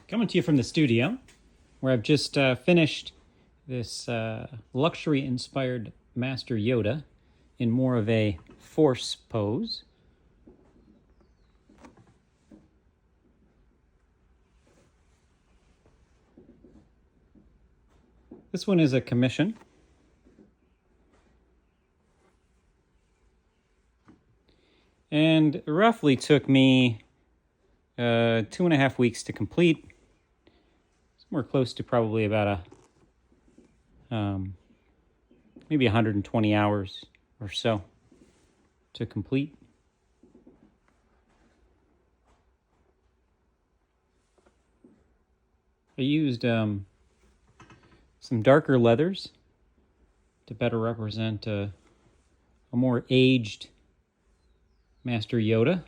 Coming to you from the studio, where I've just finished this luxury-inspired Master Yoda in more of a force pose. This one is a commission. And it roughly took me 2.5 weeks to complete. Somewhere close to probably about maybe 120 hours or so to complete. I used some darker leathers to better represent a more aged Master Yoda.